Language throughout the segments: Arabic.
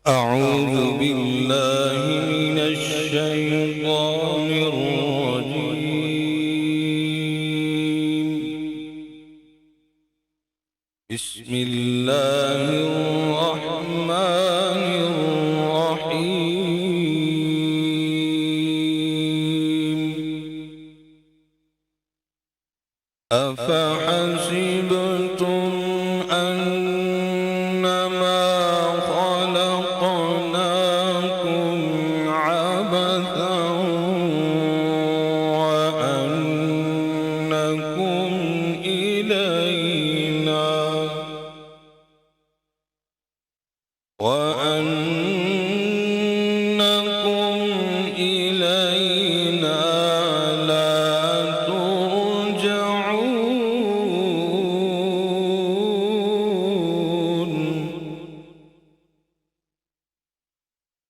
أعوذ بالله من الشيطان الرجيم. بسم الله الرحمن الرحيم. أفحسبتم أنما خلقناكم عبثا وأنكم إلينا لا ترجعون.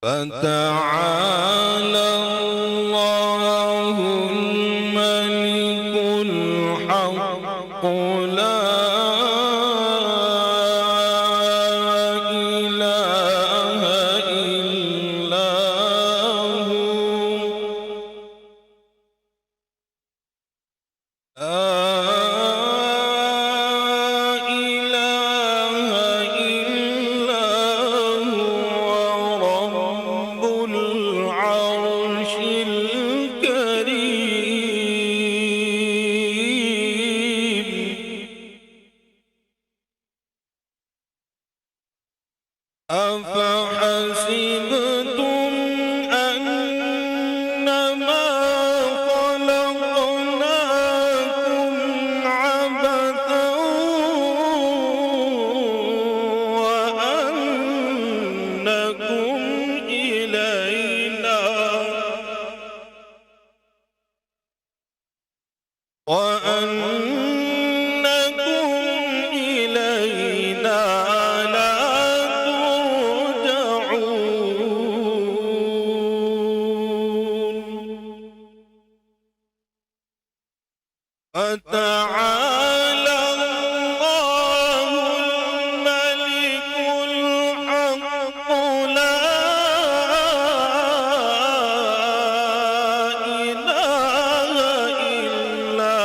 فتعالى الله الملك الحق، لا إله إلا هو. رب العرش الكريم. أفحسبتم أنما خلقناكم عبثا وأنكم إلينا لا ترجعون. فتعالى الله الملك الحق، لا إله إلا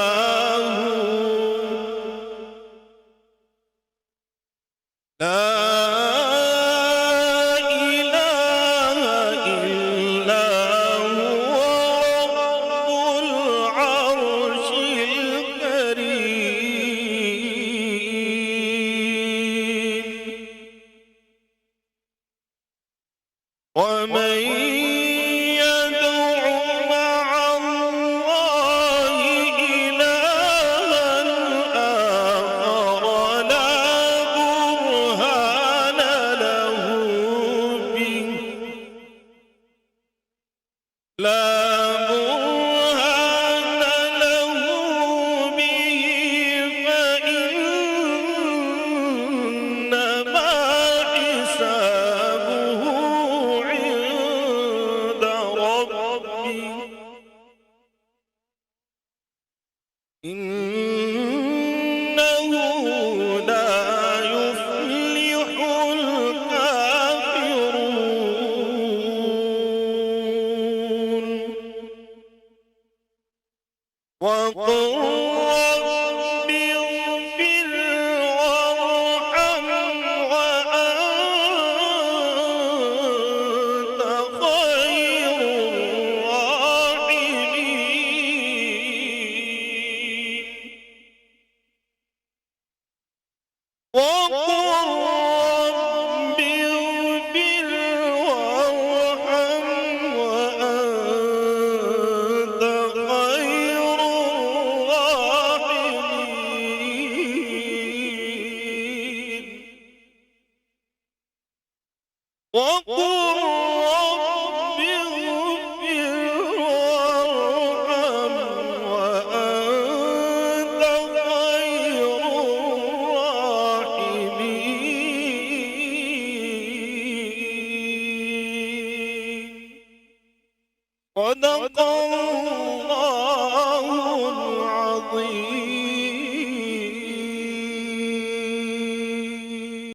هو. لا إله إلا هو رب العرش الكريم. ومن يدع مع الله إلها آخر لا برهان له به فإنما حسابه عند ربه، إنه لا يفلح الكافرون. وقل